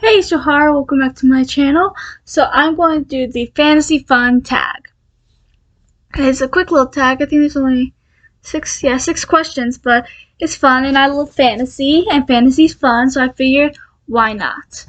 Hey Shahar, welcome back to my channel. So I'm going to do the fantasy fun tag. It's a quick little tag. I think there's only six questions, but it's fun and I love fantasy and fantasy's fun, so I figured why not.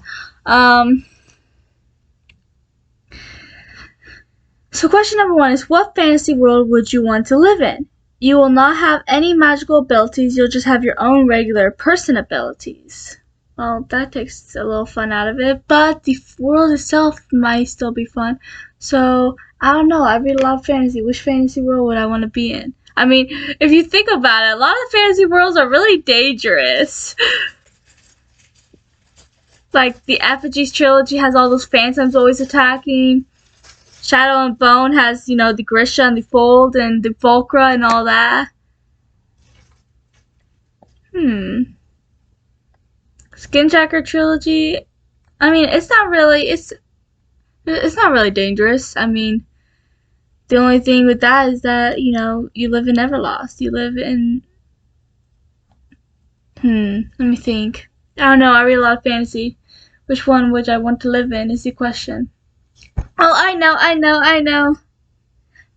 So question number 1 is, what fantasy world would you want to live in? You will not have any magical abilities, you'll just have your own regular person abilities. Well, that takes a little fun out of it, but the world itself might still be fun. So, I don't know. I read a lot of fantasy. Which fantasy world would I want to be in? I mean, if you think about it, a lot of fantasy worlds are really dangerous. Like, the Effigies trilogy has all those phantoms always attacking. Shadow and Bone has, the Grisha and the Fold and the Volcra and all that. Skinjacker trilogy, I mean, it's not really dangerous. I mean, the only thing with that is that, you live in Everlost. You live in, let me think. I don't know, I read a lot of fantasy. Which one would I want to live in is the question. Oh, I know.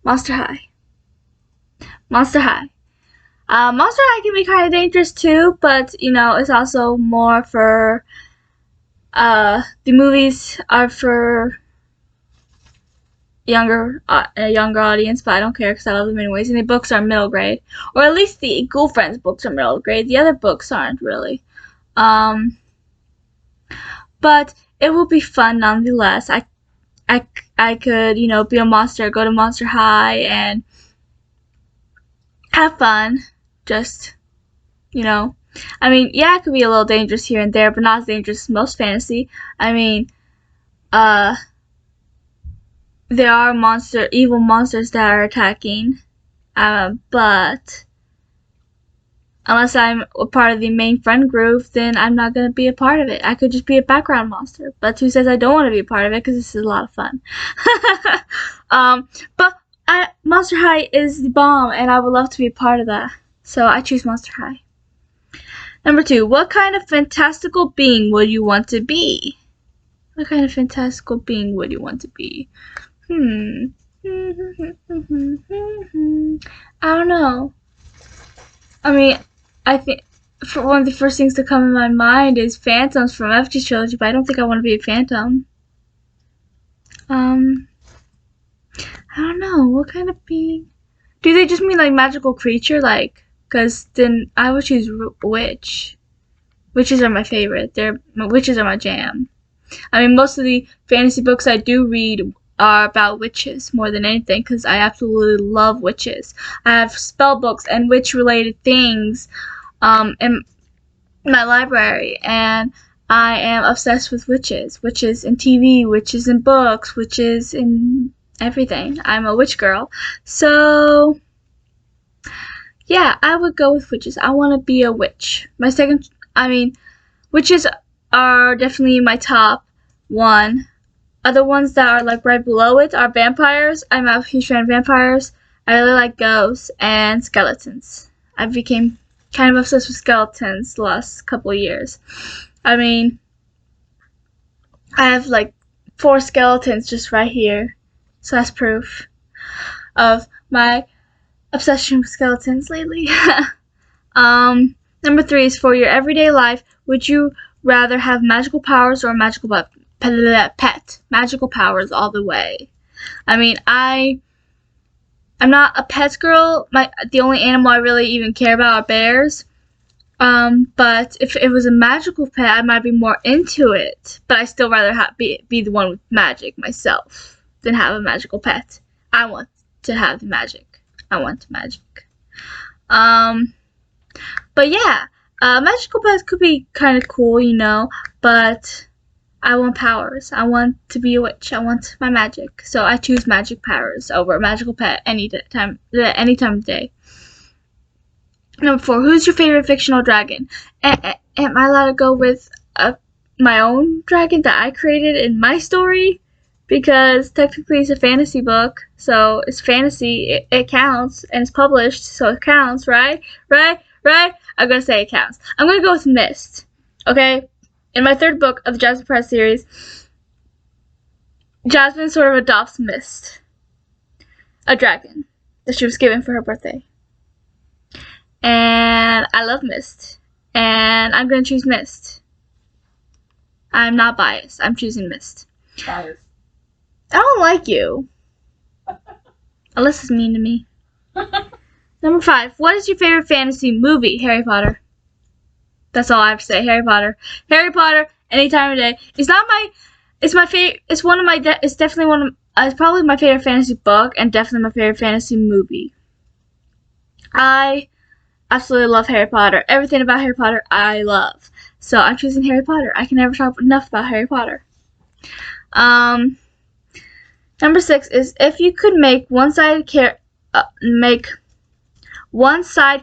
Monster High. Monster High can be kind of dangerous too, but it's also more for the movies are for a younger audience, but I don't care because I love them anyways. And the books are middle grade, or at least the Girlfriend's books are middle grade. The other books aren't really. But it will be fun nonetheless. I could be a monster, go to Monster High, and have fun. Just, I mean, yeah, it could be a little dangerous here and there, but not as dangerous as most fantasy. I mean, there are evil monsters that are attacking, but unless I'm a part of the main friend group, then I'm not going to be a part of it. I could just be a background monster, but who says I don't want to be a part of it, because this is a lot of fun. But Monster High is the bomb, and I would love to be a part of that. So I choose Monster High. Number 2, what kind of fantastical being would you want to be? What kind of fantastical being would you want to be? I don't know. I mean, I think one of the first things to come in my mind is phantoms from Effigies trilogy, but I don't think I want to be a phantom. I don't know. What kind of being? Do they just mean like magical creature? Like, because then I would choose witch. Witches are my favorite. Witches are my jam. I mean, most of the fantasy books I do read are about witches more than anything, because I absolutely love witches. I have spell books and witch-related things in my library, and I am obsessed with witches. Witches in TV, witches in books, witches in everything. I'm a witch girl. So yeah, I would go with witches. I want to be a witch. Witches are definitely my top one. Other ones that are like right below it are vampires. I'm a huge fan of vampires. I really like ghosts and skeletons. I became kind of obsessed with skeletons the last couple of years. I mean, I have like 4 skeletons just right here. So that's proof of my obsession with skeletons lately. Number 3 is, for your everyday life, would you rather have magical powers or a magical pet? Magical powers all the way. I mean, I'm not a pet girl. The only animal I really even care about are bears. But if it was a magical pet, I might be more into it. But I still rather be the one with magic myself than have a magical pet. I want to have the magic. I want magic. But yeah, magical pets could be kind of cool, but I want powers. I want to be a witch. I want my magic. So I choose magic powers over a magical pet any time of day. Number 4, who's your favorite fictional dragon? Am I allowed to go with my own dragon that I created in my story? Because technically it's a fantasy book, so it's fantasy, it counts, and it's published, so it counts, right? I'm gonna say it counts. I'm gonna go with Mist, okay? in my third book of the Jasmine Press series, Jasmine sort of adopts Mist, a dragon that she was given for her birthday. And I love Mist. And I'm going to choose Mist. I'm not biased. I'm choosing Mist. Biased. I don't like you. Alyssa's mean to me. Number 5. What is your favorite fantasy movie? Harry Potter. That's all I have to say. Harry Potter. Harry Potter. Any time of day. It's not my. It's my favorite. It's one of my. It's definitely one of. It's probably my favorite fantasy book and definitely my favorite fantasy movie. I absolutely love Harry Potter. Everything about Harry Potter I love. So I'm choosing Harry Potter. I can never talk enough about Harry Potter. Number 6 is if you could make one side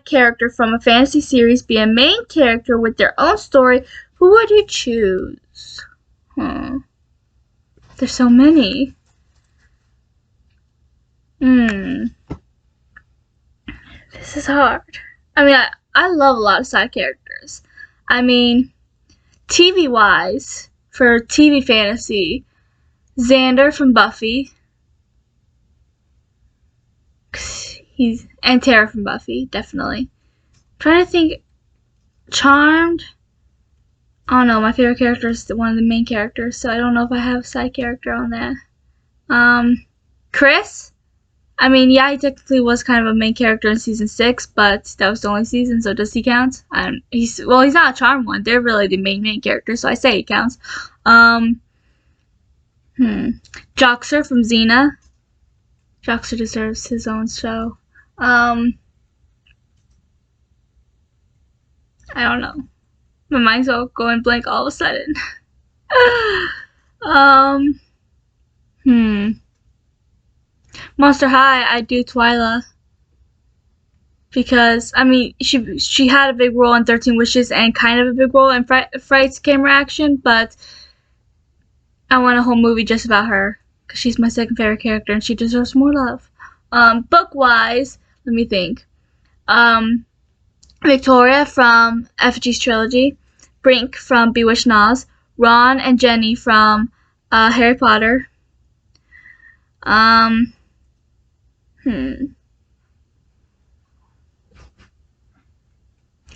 character from a fantasy series be a main character with their own story, who would you choose? There's so many. This is hard. I mean, I love a lot of side characters. I mean, TV-wise, for TV fantasy, Xander from Buffy. And Tara from Buffy, definitely. I'm trying to think. Charmed. I don't know. My favorite character is one of the main characters, so I don't know if I have a side character on that. Chris. I mean, yeah, he technically was kind of a main character in season 6, but that was the only season, so does he count? He's not a charmed one. They're really the main characters, so I say he counts. Joxer from Xena. Joxer deserves his own show. I don't know. My mind's all going blank all of a sudden. Monster High, I do Twyla. Because, I mean, she had a big role in 13 Wishes and kind of a big role in Fright's camera action, but I want a whole movie just about her. Because she's my second favorite character and she deserves more love. Book-wise, let me think. Victoria from Effigy's Trilogy. Brink from Bewitched Nas. Ron and Jenny from Harry Potter. Are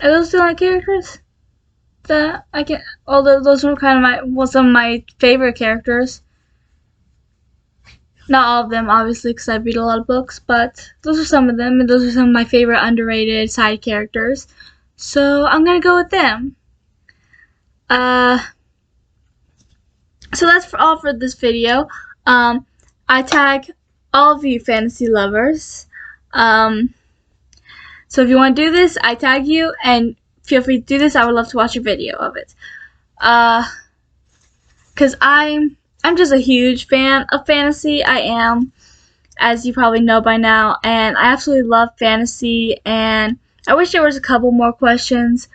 those the only characters that I can? Although those were kind of some of my favorite characters. Not all of them, obviously, because I read a lot of books, but those are some of them, and those are some of my favorite underrated side characters. So I'm gonna go with them. So that's all for this video. I tag all of you fantasy lovers. So if you want to do this, I tag you, and feel free to do this. I would love to watch a video of it. Because I'm just a huge fan of fantasy. I am, as you probably know by now, and I absolutely love fantasy, and I wish there was a couple more questions.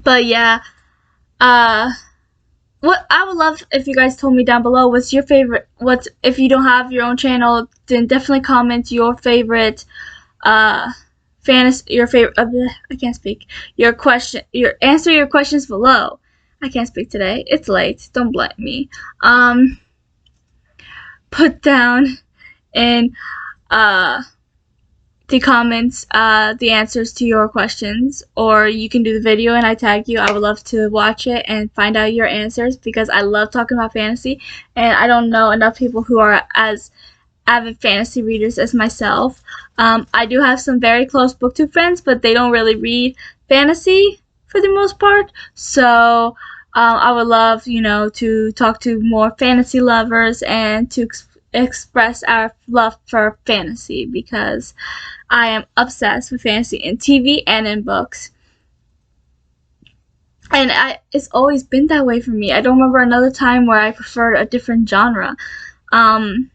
But yeah, what I would love if you guys told me down below what's your favorite. If you don't have your own channel, then definitely comment your favorite fantasy. Your favorite. I can't speak. Answer your questions below. I can't speak today. It's late. Don't blame me. Put down in the comments the answers to your questions, or you can do the video and I tag you. I would love to watch it and find out your answers because I love talking about fantasy, and I don't know enough people who are as avid fantasy readers as myself. I do have some very close booktube friends, but they don't really read fantasy for the most part, so I would love, to talk to more fantasy lovers and to express our love for fantasy, because I am obsessed with fantasy in TV and in books. And it's always been that way for me. I don't remember another time where I preferred a different genre. I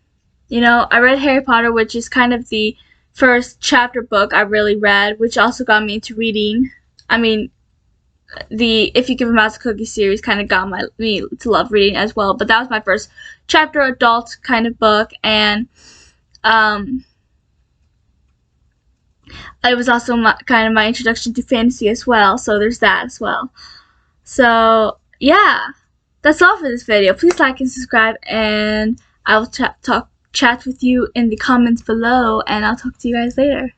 read Harry Potter, which is kind of the first chapter book I really read, which also got me into reading. I mean, the If You Give a Mouse a Cookie series kind of got me to love reading as well. But that was my first chapter adult kind of book, and It was also kind of my introduction to fantasy as well, so there's that as well. So, yeah, that's all for this video. Please like and subscribe, and I will chat with you in the comments below, and I'll talk to you guys later.